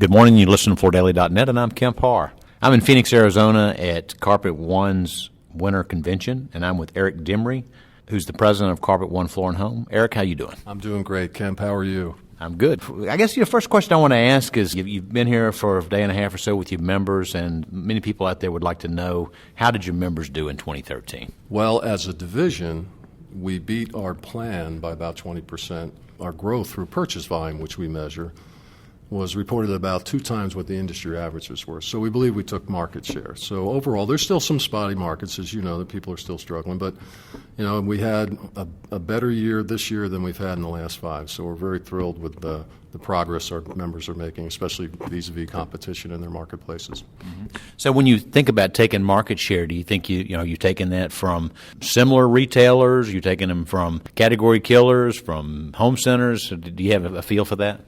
Good morning. You listen to FloorDaily.net, and I'm Kemp Harr. I'm in Phoenix, Arizona at Carpet One's Winter Convention, and I'm with Eric Demaree, who's the president of Carpet One Floor and Home. Eric, how you doing? I'm doing great, Kemp. How are you? I'm good. I guess the first question I want to ask is, you've been here for a day and a half or so with your members, and many people out there would like to know, how did your members do in 2013? Well, as a division, we beat our plan by about 20%. Our growth through purchase volume, which we measure, was reported about 2 times what the industry averages were. So we believe we took market share. So overall, there's still some spotty markets, as you know, that people are still struggling. But, we had a better year this year than we've had in the last 5. So we're very thrilled with the progress our members are making, especially vis-a-vis competition in their marketplaces. Mm-hmm. So when you think about taking market share, do you think you're taking that from similar retailers? You're taking them from category killers, from home centers? Do you have a feel for that?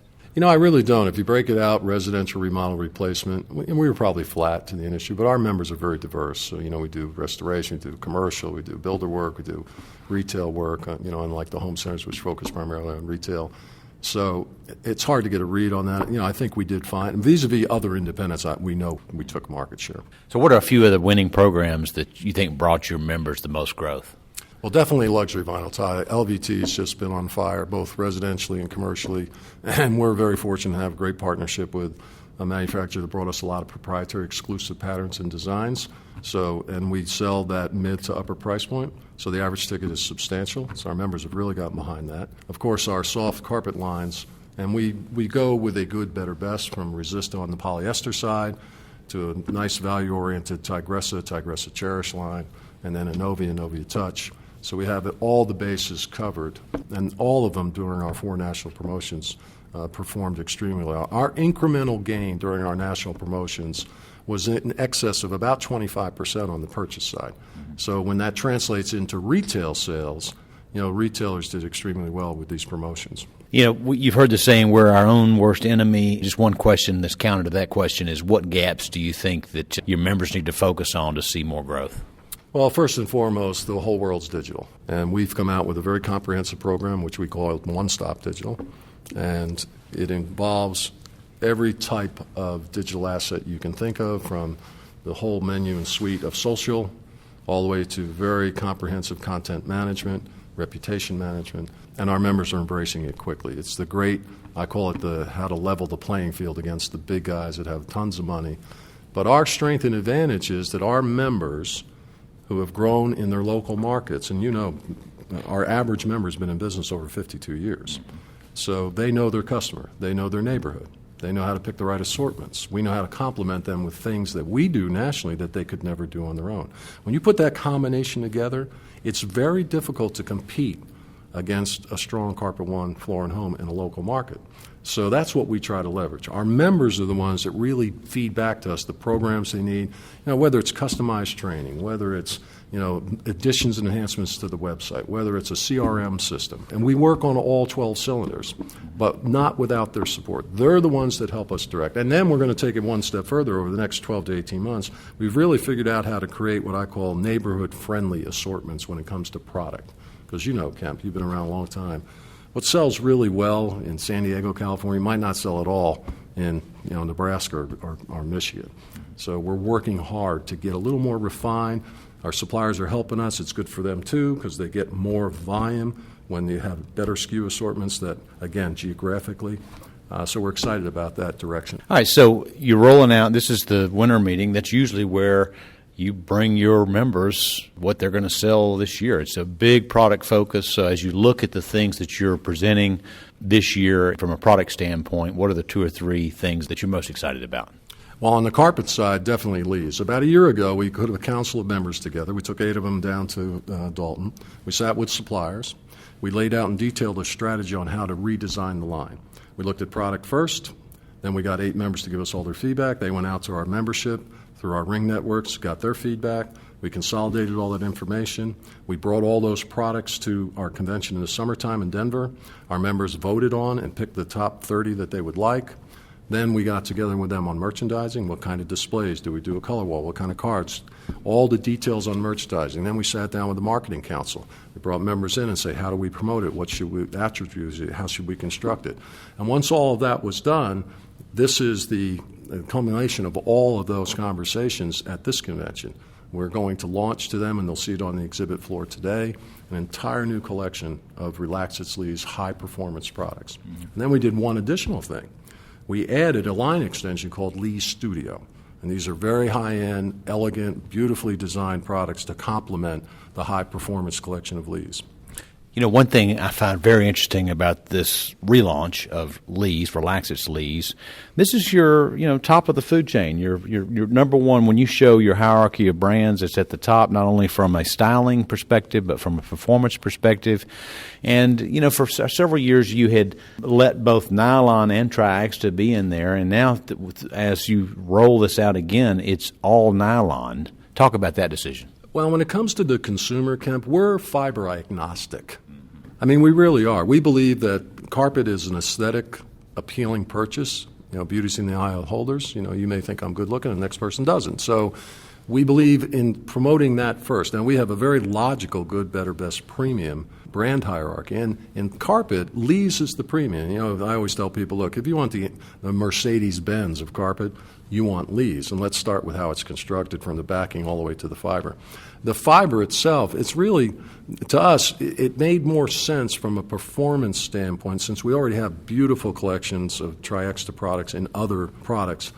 I really don't. If you break it out, residential, remodel, replacement, we were probably flat to the industry, but our members are very diverse. So, we do restoration, we do commercial, we do builder work, we do retail work, unlike the home centers, which focus primarily on retail. So it's hard to get a read on that. I think we did fine. And vis-a-vis other independents, we know we took market share. So what are a few of the winning programs that you think brought your members the most growth? Well, definitely luxury vinyl tile. LVT has just been on fire, both residentially and commercially, and we're very fortunate to have a great partnership with a manufacturer that brought us a lot of proprietary exclusive patterns and designs. And we sell that mid to upper price point, so the average ticket is substantial. So our members have really gotten behind that. Of course, our soft carpet lines, and we go with a good, better, best, from Resisto on the polyester side to a nice value-oriented Tigressa Cherish line, and then Innovia Touch. So we have all the bases covered, and all of them during our 4 national promotions performed extremely well. Our incremental gain during our national promotions was in excess of about 25% on the purchase side. So when that translates into retail sales, retailers did extremely well with these promotions. You've heard the saying, we're our own worst enemy. Just one question that's counter to that question is, what gaps do you think that your members need to focus on to see more growth? Well, first and foremost, the whole world's digital. And we've come out with a very comprehensive program, which we call OneStop Digital. And it involves every type of digital asset you can think of, from the whole menu and suite of social, all the way to very comprehensive content management, reputation management. And our members are embracing it quickly. It's the great, I call it how to level the playing field against the big guys that have tons of money. But our strength and advantage is that our members, who have grown in their local markets, and our average member has been in business over 52 years. So they know their customer, they know their neighborhood, they know how to pick the right assortments. We know how to complement them with things that we do nationally that they could never do on their own. When you put that combination together, it's very difficult to compete against a strong Carpet One Floor and Home in a local market. So that's what we try to leverage. Our members are the ones that really feed back to us the programs they need, whether it's customized training, whether it's additions and enhancements to the website, whether it's a CRM system. And we work on all 12 cylinders, but not without their support. They're the ones that help us direct. And then we're going to take it one step further over the next 12 to 18 months. We've really figured out how to create what I call neighborhood-friendly assortments when it comes to product. Because Kemp, you've been around a long time. What sells really well in San Diego, California, might not sell at all in Nebraska or Michigan. So we're working hard to get a little more refined. Our suppliers are helping us. It's good for them, too, because they get more volume when you have better SKU assortments that, again, geographically. So we're excited about that direction. All right, so you're rolling out. This is the winter meeting. That's usually where you bring your members what they're going to sell this year. It's a big product focus. As you look at the things that you're presenting this year from a product standpoint, what are the 2 or 3 things that you're most excited about? Well, on the carpet side, definitely leaves. About a year ago, we put a council of members together. We took 8 of them down to Dalton. We sat with suppliers. We laid out in detail a strategy on how to redesign the line. We looked at product first. Then we got 8 members to give us all their feedback. They went out to our membership through our ring networks, got their feedback. We consolidated all that information. We brought all those products to our convention in the summertime in Denver. Our members voted on and picked the top 30 that they would like. Then we got together with them on merchandising. What kind of displays? Do we do a color wall? What kind of cards? All the details on merchandising. Then we sat down with the marketing council. We brought members in and say, how do we promote it? What should we attribute it? How should we construct it? And once all of that was done, This is the culmination of all of those conversations at this convention. We're going to launch to them, and they'll see it on the exhibit floor today, an entire new collection of Relax It Lee's high-performance products. Mm-hmm. And then we did one additional thing. We added a line extension called Lee's Studio. And these are very high-end, elegant, beautifully designed products to complement the high-performance collection of Lee's. You know, one thing I found very interesting about this relaunch of Lee's, Relax It's Lee's, this is your, top of the food chain. Your number one, when you show your hierarchy of brands, it's at the top, not only from a styling perspective, but from a performance perspective. And, for several years you had let both nylon and Tri-X to be in there, and now as you roll this out again, it's all nylon. Talk about that decision. Well, when it comes to the consumer, Kemp, we're fiber agnostic. I mean, we really are. We believe that carpet is an aesthetic, appealing purchase. Beauty's in the eye of holders. You may think I'm good looking, and the next person doesn't. So we believe in promoting that first. Now, we have a very logical good, better, best premium brand hierarchy. And in carpet, Lee's is the premium. I always tell people, look, if you want the Mercedes-Benz of carpet, you want Lee's. And let's start with how it's constructed from the backing all the way to the fiber. The fiber itself, it's really, to us, it made more sense from a performance standpoint, since we already have beautiful collections of Tri-Extra products and other products.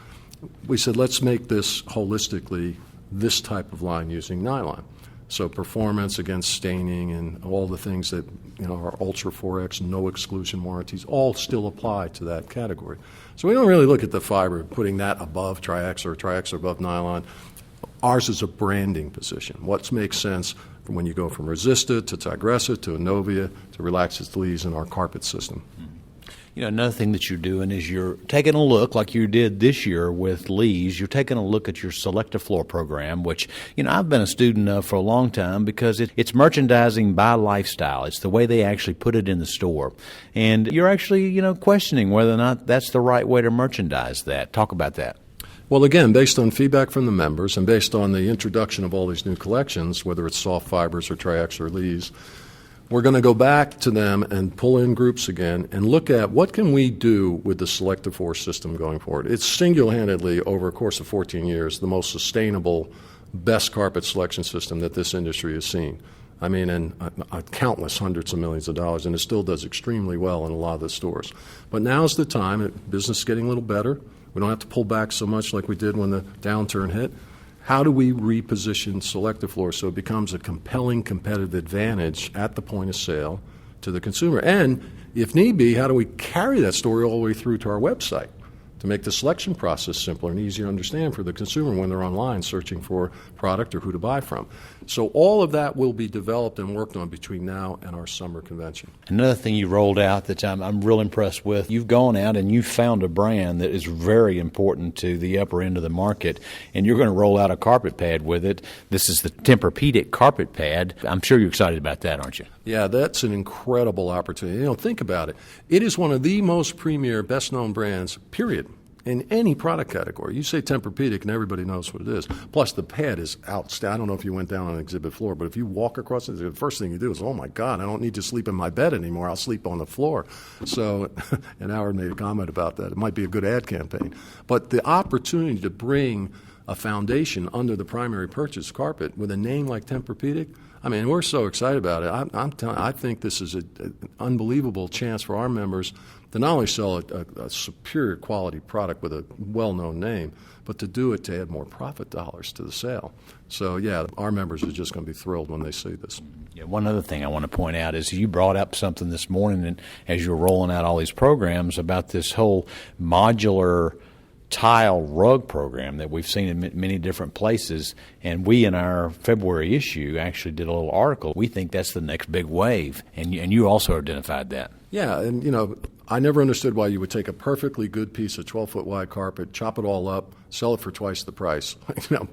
We said, let's make this holistically this type of line using nylon. So performance against staining and all the things that our Ultra 4X, no exclusion warranties, all still apply to that category. So we don't really look at the fiber, putting that above Tri-X or Tri-X above nylon. Ours is a branding position. What makes sense from when you go from Resista to Tigressa to Innovia to Relax It Lee's in our carpet system. Another thing that you're doing is you're taking a look, like you did this year with Lee's, you're taking a look at your Selective floor program, which, I've been a student of for a long time because it's merchandising by lifestyle. It's the way they actually put it in the store. And you're actually, questioning whether or not that's the right way to merchandise that. Talk about that. Well, again, based on feedback from the members and based on the introduction of all these new collections, whether it's soft fibers or Tri-X or Lee's, we're going to go back to them and pull in groups again and look at what can we do with the Selective 4 system going forward. It's single-handedly, over a course of 14 years, the most sustainable, best carpet selection system that this industry has seen. I mean, in countless hundreds of millions of dollars, and it still does extremely well in a lot of the stores. But now's the time. Business is getting a little better. We don't have to pull back so much like we did when the downturn hit. How do we reposition Selective floor so it becomes a compelling competitive advantage at the point of sale to the consumer? And if need be, how do we carry that story all the way through to our website to make the selection process simpler and easier to understand for the consumer when they're online searching for product or who to buy from? So all of that will be developed and worked on between now and our summer convention. Another thing you rolled out that I'm real impressed with, you've gone out and you've found a brand that is very important to the upper end of the market, and you're going to roll out a carpet pad with it. This is the Tempur-Pedic carpet pad. I'm sure you're excited about that, aren't you? Yeah, that's an incredible opportunity. Think about it. It is one of the most premier, best-known brands, period, in any product category. You say Tempur-Pedic and everybody knows what it is. Plus, the pad is outstanding. I don't know if you went down on an exhibit floor, but if you walk across it, the first thing you do is, oh, my God, I don't need to sleep in my bed anymore. I'll sleep on the floor. So, and Howard made a comment about that. It might be a good ad campaign. But the opportunity to bring a foundation under the primary purchase carpet with a name like Tempur-Pedic, I mean, we're so excited about it. I think this is an unbelievable chance for our members to not only sell a superior quality product with a well-known name, but to do it to add more profit dollars to the sale. So, yeah, our members are just going to be thrilled when they see this. Yeah, one other thing I want to point out is you brought up something this morning and as you were rolling out all these programs about this whole modular tile rug program that we've seen in many different places, and we in our February issue actually did a little article. We think that's the next big wave, and you also identified that. Yeah, and I never understood why you would take a perfectly good piece of 12-foot wide carpet, chop it all up, sell it for twice the price.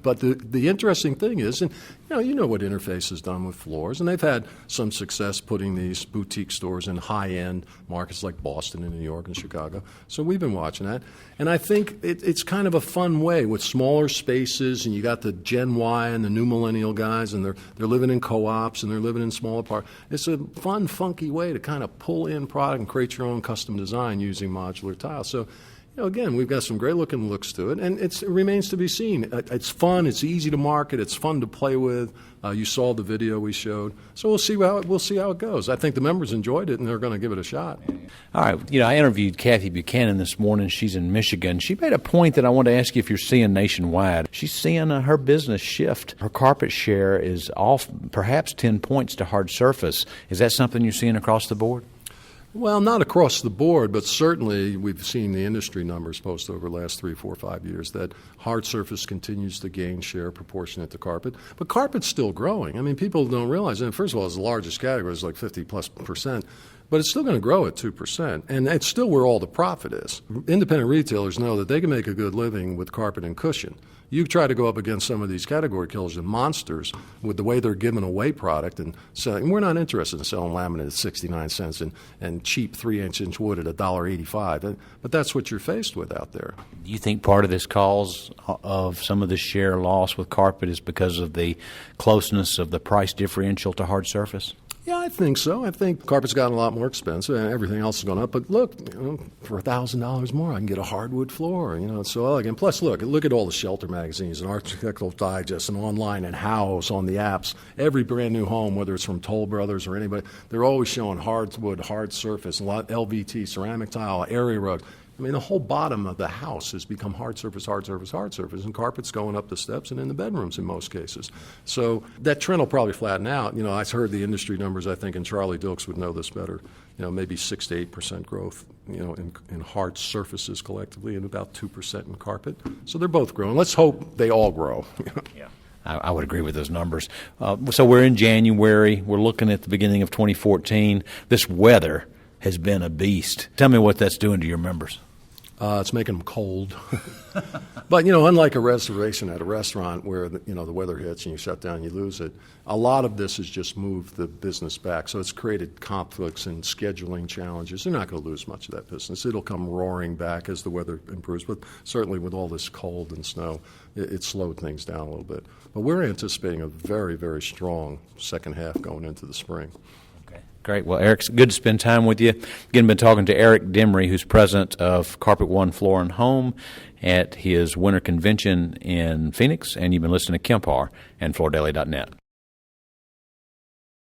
But the interesting thing is, and you know what Interface has done with floors, and they've had some success putting these boutique stores in high-end markets like Boston and New York and Chicago. So we've been watching that. And I think it's kind of a fun way with smaller spaces, and you got the Gen Y and the new millennial guys, and they're living in co-ops and they're living in small apartments. It's a fun, funky way to kind of pull in product and create your own custom design using modular tile. So, Again, we've got some great-looking looks to it, and it remains to be seen. It's fun. It's easy to market. It's fun to play with. You saw the video we showed, so we'll see how it goes. I think the members enjoyed it, and they're going to give it a shot. All right. I interviewed Kathy Buchanan this morning. She's in Michigan. She made a point that I want to ask you if you're seeing nationwide. She's seeing her business shift. Her carpet share is off perhaps 10 points to hard surface. Is that something you're seeing across the board? Well, not across the board, but certainly we've seen the industry numbers post over the last 3, 4, 5 years that hard surface continues to gain share proportionate to carpet. But carpet's still growing. I mean, people don't realize, and first of all, it's the largest category, it's like 50+%. But it's still going to grow at 2%, and it's still where all the profit is. Independent retailers know that they can make a good living with carpet and cushion. You try to go up against some of these category killers and monsters with the way they're giving away product and selling. We're not interested in selling laminate at 69 cents and cheap 3-inch wood at $1.85. But that's what you're faced with out there. Do you think part of this cause of some of the share loss with carpet is because of the closeness of the price differential to hard surface? Yeah, I think so. I think carpet's gotten a lot more expensive and everything else has gone up. But look, for $1,000 more, I can get a hardwood floor. It's so elegant. Plus, look at all the shelter magazines and Architectural Digest and online and House on the apps. Every brand new home, whether it's from Toll Brothers or anybody, they're always showing hardwood, hard surface, a lot LVT, ceramic tile, area rug. I mean, the whole bottom of the house has become hard surface, and carpet's going up the steps and in the bedrooms in most cases. So that trend will probably flatten out. I heard the industry numbers, I think, and Charlie Dilks would know this better, maybe 6 to 8% growth, in hard surfaces collectively and about 2% in carpet. So they're both growing. Let's hope they all grow. Yeah. I would agree with those numbers. So we're in January. We're looking at the beginning of 2014. This weather has been a beast. Tell me what that's doing to your members. It's making them cold. But, unlike a reservation at a restaurant where, the weather hits and you shut down and you lose it, a lot of this has just moved the business back. So it's created conflicts and scheduling challenges. They're not going to lose much of that business. It'll come roaring back as the weather improves. But certainly with all this cold and snow, it slowed things down a little bit. But we're anticipating a very, very strong second half going into the spring. Great. Well, Eric, it's good to spend time with you. Again, been talking to Eric Demaree, who's president of Carpet One Floor and Home at his winter convention in Phoenix, and you've been listening to Kemp Harr and FloorDaily.net.